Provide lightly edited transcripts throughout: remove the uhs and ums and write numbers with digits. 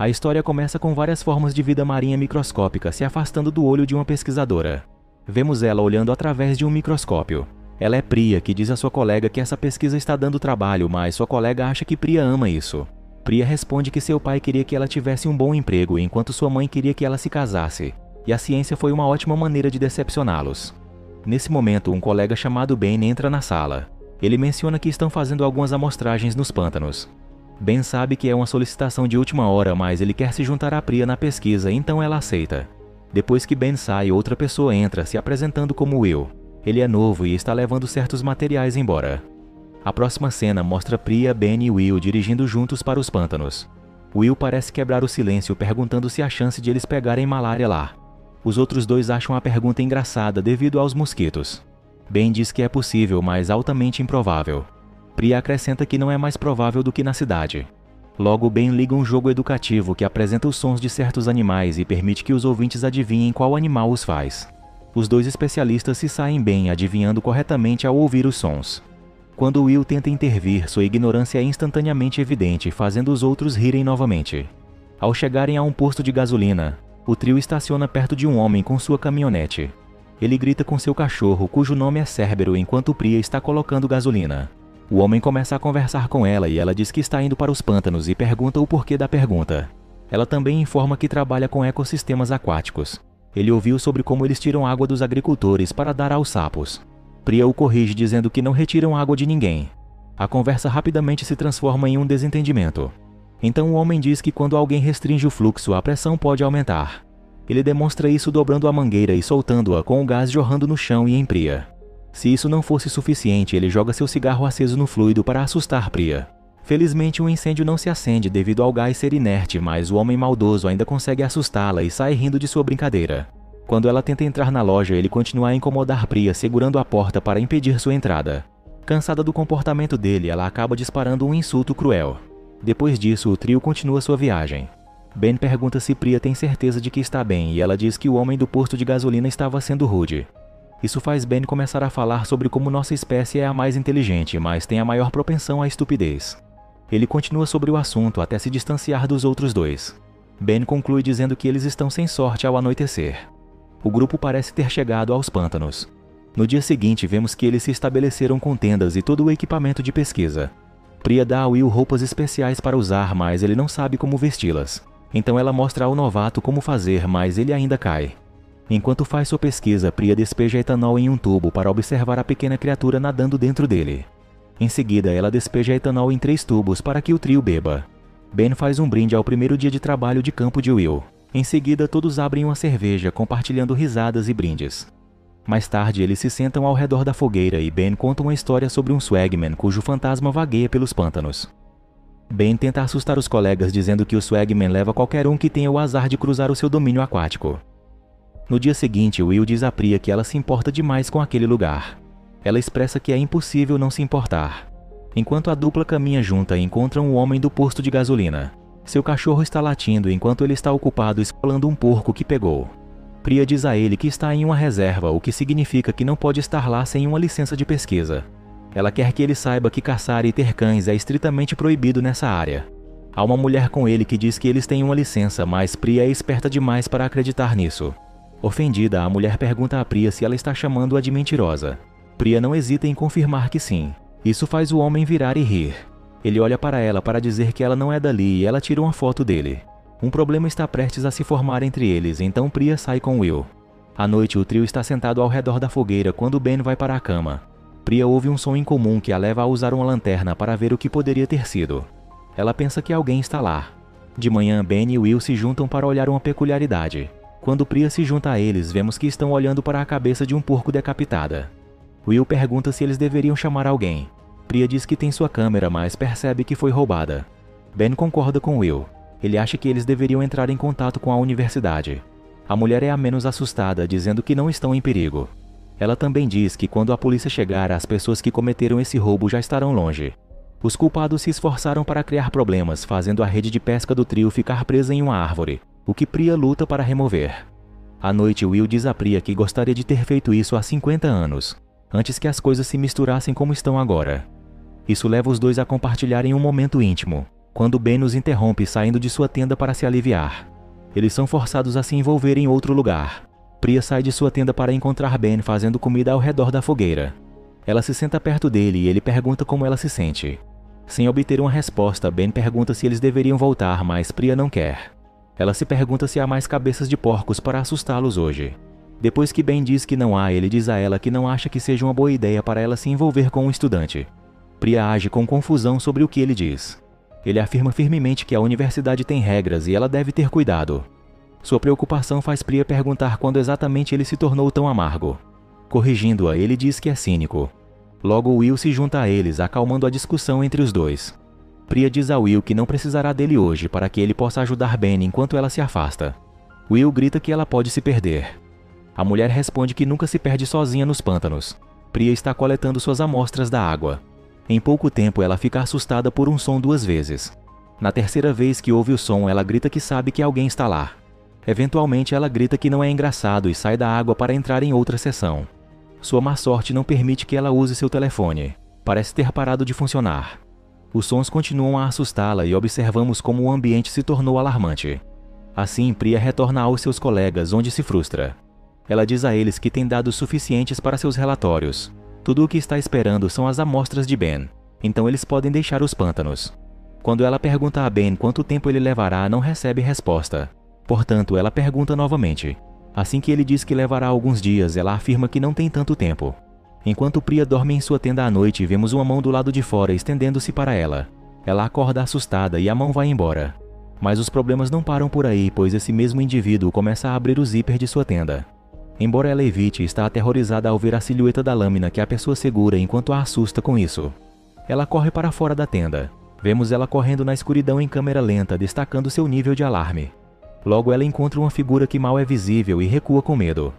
A história começa com várias formas de vida marinha microscópica se afastando do olho de uma pesquisadora. Vemos ela olhando através de um microscópio. Ela é Priya, que diz à sua colega que essa pesquisa está dando trabalho, mas sua colega acha que Priya ama isso. Priya responde que seu pai queria que ela tivesse um bom emprego, enquanto sua mãe queria que ela se casasse. E a ciência foi uma ótima maneira de decepcioná-los. Nesse momento, um colega chamado Ben entra na sala. Ele menciona que estão fazendo algumas amostragens nos pântanos. Ben sabe que é uma solicitação de última hora, mas ele quer se juntar a Priya na pesquisa, então ela aceita. Depois que Ben sai, outra pessoa entra, se apresentando como Will. Ele é novo e está levando certos materiais embora. A próxima cena mostra Priya, Ben e Will dirigindo juntos para os pântanos. Will parece quebrar o silêncio perguntando se há chance de eles pegarem malária lá. Os outros dois acham a pergunta engraçada devido aos mosquitos. Ben diz que é possível, mas altamente improvável. Priya acrescenta que não é mais provável do que na cidade. Logo, Ben liga um jogo educativo que apresenta os sons de certos animais e permite que os ouvintes adivinhem qual animal os faz. Os dois especialistas se saem bem adivinhando corretamente ao ouvir os sons. Quando Will tenta intervir, sua ignorância é instantaneamente evidente, fazendo os outros rirem novamente. Ao chegarem a um posto de gasolina, o trio estaciona perto de um homem com sua caminhonete. Ele grita com seu cachorro, cujo nome é Cérbero, enquanto Priya está colocando gasolina. O homem começa a conversar com ela e ela diz que está indo para os pântanos e pergunta o porquê da pergunta. Ela também informa que trabalha com ecossistemas aquáticos. Ele ouviu sobre como eles tiram água dos agricultores para dar aos sapos. Priya o corrige dizendo que não retiram água de ninguém. A conversa rapidamente se transforma em um desentendimento. Então o homem diz que quando alguém restringe o fluxo, a pressão pode aumentar. Ele demonstra isso dobrando a mangueira e soltando-a com o gás jorrando no chão e em Priya. Se isso não fosse suficiente, ele joga seu cigarro aceso no fluido para assustar Priya. Felizmente, o incêndio não se acende devido ao gás ser inerte, mas o homem maldoso ainda consegue assustá-la e sai rindo de sua brincadeira. Quando ela tenta entrar na loja, ele continua a incomodar Priya, segurando a porta para impedir sua entrada. Cansada do comportamento dele, ela acaba disparando um insulto cruel. Depois disso, o trio continua sua viagem. Ben pergunta se Priya tem certeza de que está bem e ela diz que o homem do posto de gasolina estava sendo rude. Isso faz Ben começar a falar sobre como nossa espécie é a mais inteligente, mas tem a maior propensão à estupidez. Ele continua sobre o assunto até se distanciar dos outros dois. Ben conclui dizendo que eles estão sem sorte ao anoitecer. O grupo parece ter chegado aos pântanos. No dia seguinte, vemos que eles se estabeleceram com tendas e todo o equipamento de pesquisa. Priya dá a Will roupas especiais para usar, mas ele não sabe como vesti-las. Então ela mostra ao novato como fazer, mas ele ainda cai. Enquanto faz sua pesquisa, Priya despeja etanol em um tubo para observar a pequena criatura nadando dentro dele. Em seguida, ela despeja etanol em 3 tubos para que o trio beba. Ben faz um brinde ao primeiro dia de trabalho de campo de Will. Em seguida, todos abrem uma cerveja, compartilhando risadas e brindes. Mais tarde, eles se sentam ao redor da fogueira e Ben conta uma história sobre um swagman cujo fantasma vagueia pelos pântanos. Ben tenta assustar os colegas dizendo que o swagman leva qualquer um que tenha o azar de cruzar o seu domínio aquático. No dia seguinte, Will diz a Priya que ela se importa demais com aquele lugar. Ela expressa que é impossível não se importar. Enquanto a dupla caminha junta, encontram o homem do posto de gasolina. Seu cachorro está latindo enquanto ele está ocupado esfolando um porco que pegou. Priya diz a ele que está em uma reserva, o que significa que não pode estar lá sem uma licença de pesquisa. Ela quer que ele saiba que caçar e ter cães é estritamente proibido nessa área. Há uma mulher com ele que diz que eles têm uma licença, mas Priya é esperta demais para acreditar nisso. Ofendida, a mulher pergunta a Priya se ela está chamando-a de mentirosa. Priya não hesita em confirmar que sim. Isso faz o homem virar e rir. Ele olha para ela para dizer que ela não é dali e ela tira uma foto dele. Um problema está prestes a se formar entre eles, então Priya sai com Will. À noite, o trio está sentado ao redor da fogueira quando Ben vai para a cama. Priya ouve um som incomum que a leva a usar uma lanterna para ver o que poderia ter sido. Ela pensa que alguém está lá. De manhã, Ben e Will se juntam para olhar uma peculiaridade. Quando Priya se junta a eles, vemos que estão olhando para a cabeça de um porco decapitada. Will pergunta se eles deveriam chamar alguém. Priya diz que tem sua câmera, mas percebe que foi roubada. Ben concorda com Will. Ele acha que eles deveriam entrar em contato com a universidade. A mulher é a menos assustada, dizendo que não estão em perigo. Ela também diz que quando a polícia chegar, as pessoas que cometeram esse roubo já estarão longe. Os culpados se esforçaram para criar problemas, fazendo a rede de pesca do trio ficar presa em uma árvore, o que Priya luta para remover. À noite, Will diz a Priya que gostaria de ter feito isso há 50 anos, antes que as coisas se misturassem como estão agora. Isso leva os dois a compartilharem um momento íntimo. quando Ben os interrompe saindo de sua tenda para se aliviar. Eles são forçados a se envolver em outro lugar. Priya sai de sua tenda para encontrar Ben fazendo comida ao redor da fogueira. Ela se senta perto dele e ele pergunta como ela se sente. Sem obter uma resposta, Ben pergunta se eles deveriam voltar, mas Priya não quer. Ela se pergunta se há mais cabeças de porcos para assustá-los hoje. Depois que Ben diz que não há, ele diz a ela que não acha que seja uma boa ideia para ela se envolver com um estudante. Priya age com confusão sobre o que ele diz. Ele afirma firmemente que a universidade tem regras e ela deve ter cuidado. Sua preocupação faz Priya perguntar quando exatamente ele se tornou tão amargo. Corrigindo-a, ele diz que é cínico. Logo, Will se junta a eles, acalmando a discussão entre os dois. Priya diz a Will que não precisará dele hoje para que ele possa ajudar Ben enquanto ela se afasta. Will grita que ela pode se perder. A mulher responde que nunca se perde sozinha nos pântanos. Priya está coletando suas amostras da água. Em pouco tempo, ela fica assustada por um som 2 vezes. Na terceira vez que ouve o som, ela grita que sabe que alguém está lá. Eventualmente, ela grita que não é engraçado e sai da água para entrar em outra sessão. Sua má sorte não permite que ela use seu telefone. Parece ter parado de funcionar. Os sons continuam a assustá-la e observamos como o ambiente se tornou alarmante. Assim, Priya retorna aos seus colegas, onde se frustra. Ela diz a eles que tem dados suficientes para seus relatórios. Tudo o que está esperando são as amostras de Ben, então eles podem deixar os pântanos. Quando ela pergunta a Ben quanto tempo ele levará, não recebe resposta. Portanto, ela pergunta novamente. Assim que ele diz que levará alguns dias, ela afirma que não tem tanto tempo. Enquanto Priya dorme em sua tenda à noite, vemos uma mão do lado de fora estendendo-se para ela. Ela acorda assustada e a mão vai embora. Mas os problemas não param por aí, pois esse mesmo indivíduo começa a abrir o zíper de sua tenda. Embora ela evite, está aterrorizada ao ver a silhueta da lâmina que a pessoa segura enquanto a assusta com isso. Ela corre para fora da tenda. Vemos ela correndo na escuridão em câmera lenta, destacando seu nível de alarme. Logo ela encontra uma figura que mal é visível e recua com medo.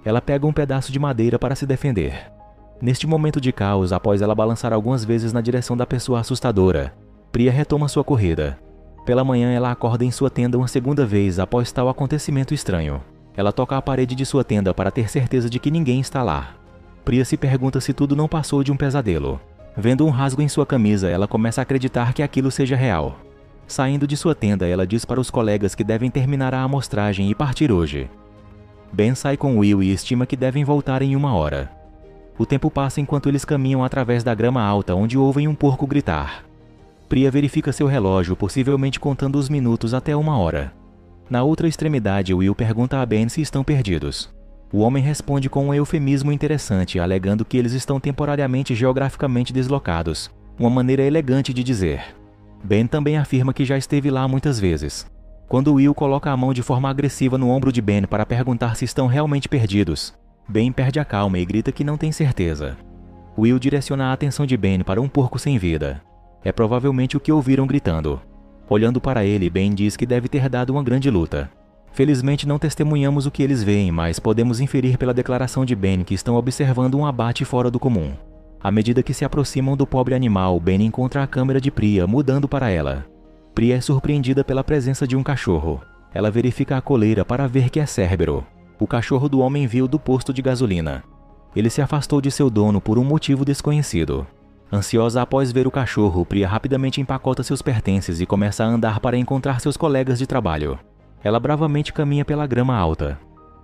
Ela pega um pedaço de madeira para se defender. Neste momento de caos, após ela balançar algumas vezes na direção da pessoa assustadora, Priya retoma sua corrida. Pela manhã ela acorda em sua tenda uma segunda vez após tal acontecimento estranho. Ela toca a parede de sua tenda para ter certeza de que ninguém está lá. Priya se pergunta se tudo não passou de um pesadelo. Vendo um rasgo em sua camisa, ela começa a acreditar que aquilo seja real. Saindo de sua tenda, ela diz para os colegas que devem terminar a amostragem e partir hoje. Ben sai com Will e estima que devem voltar em 1 hora. O tempo passa enquanto eles caminham através da grama alta, onde ouvem um porco gritar. Priya verifica seu relógio, possivelmente contando os minutos até 1 hora. Na outra extremidade, Will pergunta a Ben se estão perdidos. O homem responde com um eufemismo interessante, alegando que eles estão temporariamente e geograficamente deslocados, uma maneira elegante de dizer. Ben também afirma que já esteve lá muitas vezes. Quando Will coloca a mão de forma agressiva no ombro de Ben para perguntar se estão realmente perdidos, Ben perde a calma e grita que não tem certeza. Will direciona a atenção de Ben para um porco sem vida. É provavelmente o que ouviram gritando. Olhando para ele, Ben diz que deve ter dado uma grande luta. Felizmente não testemunhamos o que eles veem, mas podemos inferir pela declaração de Ben que estão observando um abate fora do comum. À medida que se aproximam do pobre animal, Ben encontra a câmera de Priya mudando para ela. Priya é surpreendida pela presença de um cachorro. Ela verifica a coleira para ver que é Cerbero, o cachorro do homem vil do posto de gasolina. Ele se afastou de seu dono por um motivo desconhecido. Ansiosa após ver o cachorro, Priya rapidamente empacota seus pertences e começa a andar para encontrar seus colegas de trabalho. Ela bravamente caminha pela grama alta.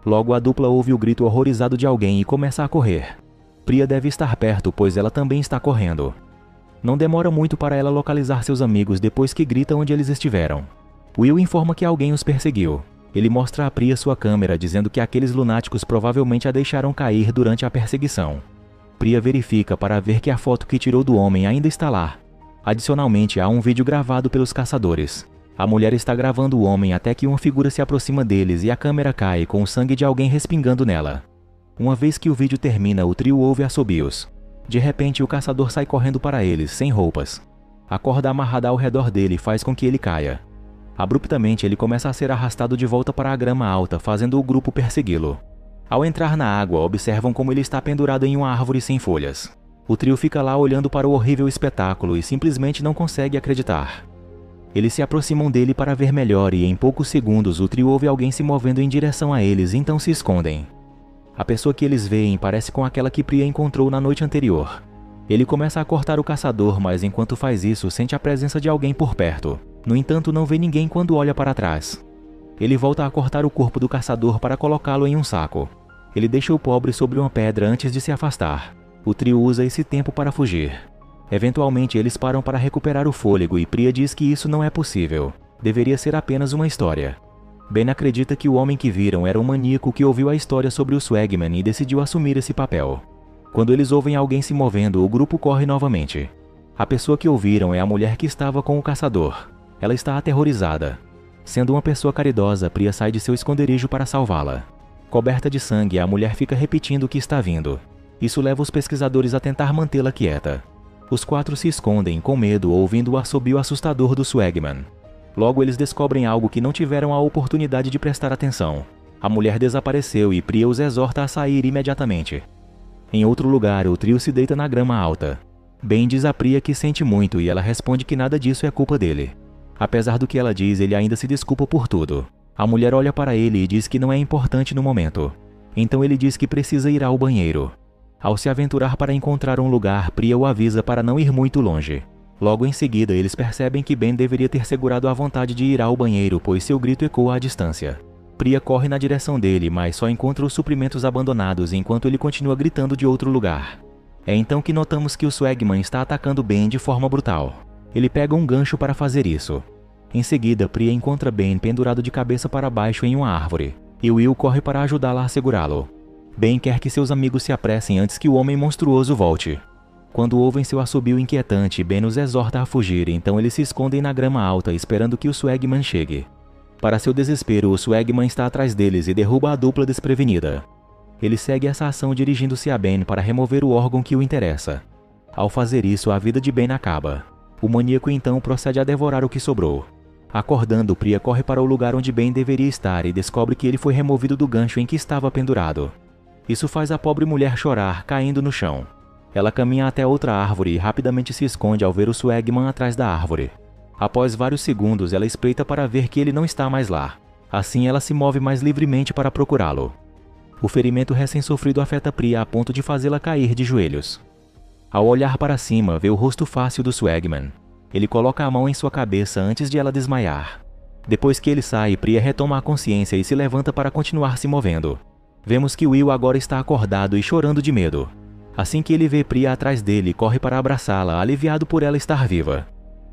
Logo a dupla ouve o grito horrorizado de alguém e começa a correr. Priya deve estar perto, pois ela também está correndo. Não demora muito para ela localizar seus amigos depois que grita onde eles estiveram. Will informa que alguém os perseguiu. Ele mostra a Priya sua câmera, dizendo que aqueles lunáticos provavelmente a deixaram cair durante a perseguição. Priya verifica para ver que a foto que tirou do homem ainda está lá. Adicionalmente, há um vídeo gravado pelos caçadores. A mulher está gravando o homem até que uma figura se aproxima deles e a câmera cai com o sangue de alguém respingando nela. Uma vez que o vídeo termina, o trio ouve assobios. De repente, o caçador sai correndo para eles, sem roupas. A corda amarrada ao redor dele faz com que ele caia. Abruptamente, ele começa a ser arrastado de volta para a grama alta, fazendo o grupo persegui-lo. Ao entrar na água, observam como ele está pendurado em uma árvore sem folhas. O trio fica lá olhando para o horrível espetáculo e simplesmente não consegue acreditar. Eles se aproximam dele para ver melhor e em poucos segundos o trio ouve alguém se movendo em direção a eles, então se escondem. A pessoa que eles veem parece com aquela que Priya encontrou na noite anterior. Ele começa a cortar o caçador, mas enquanto faz isso, sente a presença de alguém por perto. No entanto, não vê ninguém quando olha para trás. Ele volta a cortar o corpo do caçador para colocá-lo em um saco. Ele deixa o pobre sobre uma pedra antes de se afastar. O trio usa esse tempo para fugir. Eventualmente, eles param para recuperar o fôlego e Priya diz que isso não é possível. Deveria ser apenas uma história. Ben acredita que o homem que viram era um maníaco que ouviu a história sobre o Swagman e decidiu assumir esse papel. Quando eles ouvem alguém se movendo, o grupo corre novamente. A pessoa que ouviram é a mulher que estava com o caçador. Ela está aterrorizada. Sendo uma pessoa caridosa, Priya sai de seu esconderijo para salvá-la. Coberta de sangue, a mulher fica repetindo o que está vindo. Isso leva os pesquisadores a tentar mantê-la quieta. Os 4 se escondem, com medo, ouvindo o assobio assustador do Swagman. Logo eles descobrem algo que não tiveram a oportunidade de prestar atenção. A mulher desapareceu e Priya os exorta a sair imediatamente. Em outro lugar, o trio se deita na grama alta. Ben diz a Priya que sente muito e ela responde que nada disso é culpa dele. Apesar do que ela diz, ele ainda se desculpa por tudo. A mulher olha para ele e diz que não é importante no momento. Então ele diz que precisa ir ao banheiro. Ao se aventurar para encontrar um lugar, Priya o avisa para não ir muito longe. Logo em seguida, eles percebem que Ben deveria ter segurado a vontade de ir ao banheiro, pois seu grito ecoa à distância. Priya corre na direção dele, mas só encontra os suprimentos abandonados enquanto ele continua gritando de outro lugar. É então que notamos que o Swagman está atacando Ben de forma brutal. Ele pega um gancho para fazer isso. Em seguida, Priya encontra Ben pendurado de cabeça para baixo em uma árvore, e Will corre para ajudá-la a segurá-lo. Ben quer que seus amigos se apressem antes que o homem monstruoso volte. Quando ouvem seu assobio inquietante, Ben os exorta a fugir, então eles se escondem na grama alta esperando que o Swagman chegue. Para seu desespero, o Swagman está atrás deles e derruba a dupla desprevenida. Ele segue essa ação dirigindo-se a Ben para remover o órgão que o interessa. Ao fazer isso, a vida de Ben acaba. O maníaco então procede a devorar o que sobrou. Acordando, Priya corre para o lugar onde Ben deveria estar e descobre que ele foi removido do gancho em que estava pendurado. Isso faz a pobre mulher chorar, caindo no chão. Ela caminha até outra árvore e rapidamente se esconde ao ver o Swagman atrás da árvore. Após vários segundos, ela espreita para ver que ele não está mais lá. Assim, ela se move mais livremente para procurá-lo. O ferimento recém-sofrido afeta Priya a ponto de fazê-la cair de joelhos. Ao olhar para cima, vê o rosto fácil do Swagman. Ele coloca a mão em sua cabeça antes de ela desmaiar. Depois que ele sai, Priya retoma a consciência e se levanta para continuar se movendo. Vemos que Will agora está acordado e chorando de medo. Assim que ele vê Priya atrás dele, corre para abraçá-la, aliviado por ela estar viva.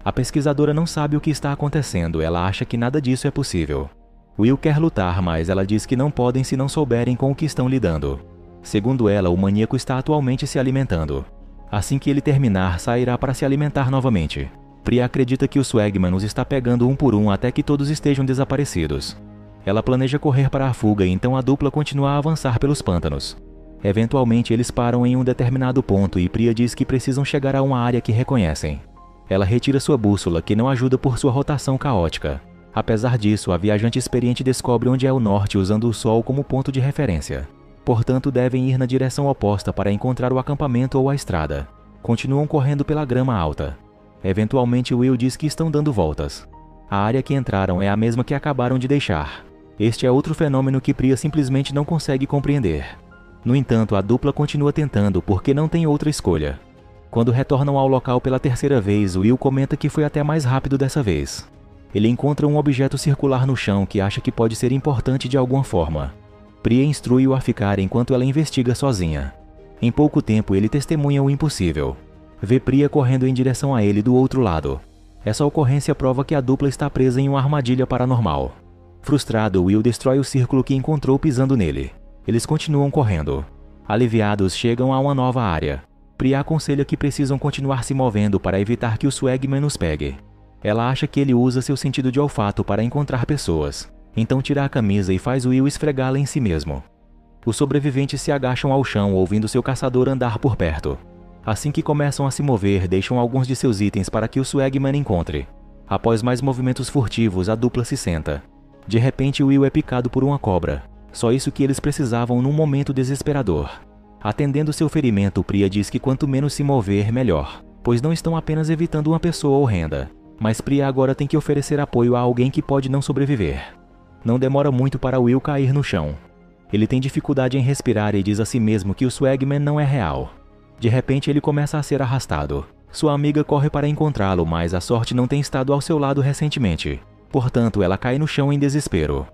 A pesquisadora não sabe o que está acontecendo, ela acha que nada disso é possível. Will quer lutar, mas ela diz que não podem se não souberem com o que estão lidando. Segundo ela, o maníaco está atualmente se alimentando. Assim que ele terminar, sairá para se alimentar novamente. Priya acredita que o Swagman os está pegando um por um até que todos estejam desaparecidos. Ela planeja correr para a fuga, então a dupla continua a avançar pelos pântanos. Eventualmente, eles param em um determinado ponto e Priya diz que precisam chegar a uma área que reconhecem. Ela retira sua bússola, que não ajuda por sua rotação caótica. Apesar disso, a viajante experiente descobre onde é o norte usando o sol como ponto de referência. Portanto, devem ir na direção oposta para encontrar o acampamento ou a estrada. Continuam correndo pela grama alta. Eventualmente, Will diz que estão dando voltas. A área que entraram é a mesma que acabaram de deixar. Este é outro fenômeno que Priya simplesmente não consegue compreender. No entanto, a dupla continua tentando porque não tem outra escolha. Quando retornam ao local pela terceira vez, Will comenta que foi até mais rápido dessa vez. Ele encontra um objeto circular no chão que acha que pode ser importante de alguma forma. Priya instrui-o a ficar enquanto ela investiga sozinha. Em pouco tempo, ele testemunha o impossível. Vê Priya correndo em direção a ele do outro lado. Essa ocorrência prova que a dupla está presa em uma armadilha paranormal. Frustrado, Will destrói o círculo que encontrou pisando nele. Eles continuam correndo. Aliviados, chegam a uma nova área. Priya aconselha que precisam continuar se movendo para evitar que o Swagman os pegue. Ela acha que ele usa seu sentido de olfato para encontrar pessoas. Então tira a camisa e faz Will esfregá-la em si mesmo. Os sobreviventes se agacham ao chão ouvindo seu caçador andar por perto. Assim que começam a se mover, deixam alguns de seus itens para que o Swagman encontre. Após mais movimentos furtivos, a dupla se senta. De repente, Will é picado por uma cobra. Só isso que eles precisavam num momento desesperador. Atendendo seu ferimento, Priya diz que quanto menos se mover, melhor, pois não estão apenas evitando uma pessoa horrenda, mas Priya agora tem que oferecer apoio a alguém que pode não sobreviver. Não demora muito para Will cair no chão. Ele tem dificuldade em respirar e diz a si mesmo que o Swagman não é real. De repente ele começa a ser arrastado. Sua amiga corre para encontrá-lo, mas a sorte não tem estado ao seu lado recentemente. Portanto, ela cai no chão em desespero.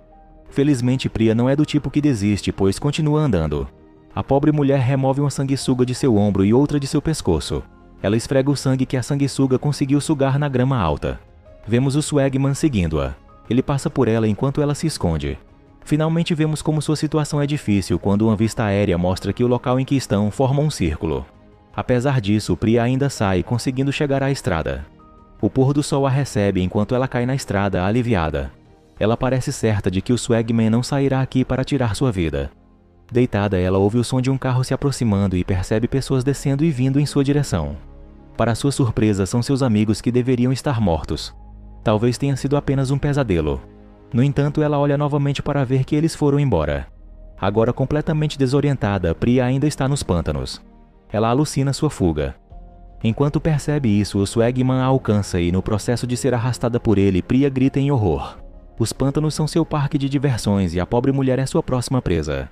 Felizmente, Priya não é do tipo que desiste, pois continua andando. A pobre mulher remove uma sanguessuga de seu ombro e outra de seu pescoço. Ela esfrega o sangue que a sanguessuga conseguiu sugar na grama alta. Vemos o Swagman seguindo-a. Ele passa por ela enquanto ela se esconde. Finalmente vemos como sua situação é difícil quando uma vista aérea mostra que o local em que estão forma um círculo. Apesar disso, Priya ainda sai, conseguindo chegar à estrada. O pôr do sol a recebe enquanto ela cai na estrada, aliviada. Ela parece certa de que o Swagman não sairá aqui para tirar sua vida. Deitada, ela ouve o som de um carro se aproximando e percebe pessoas descendo e vindo em sua direção. Para sua surpresa, são seus amigos que deveriam estar mortos. Talvez tenha sido apenas um pesadelo. No entanto, ela olha novamente para ver que eles foram embora. Agora completamente desorientada, Priya ainda está nos pântanos. Ela alucina sua fuga. Enquanto percebe isso, o Swagman a alcança e, no processo de ser arrastada por ele, Priya grita em horror. Os pântanos são seu parque de diversões e a pobre mulher é sua próxima presa.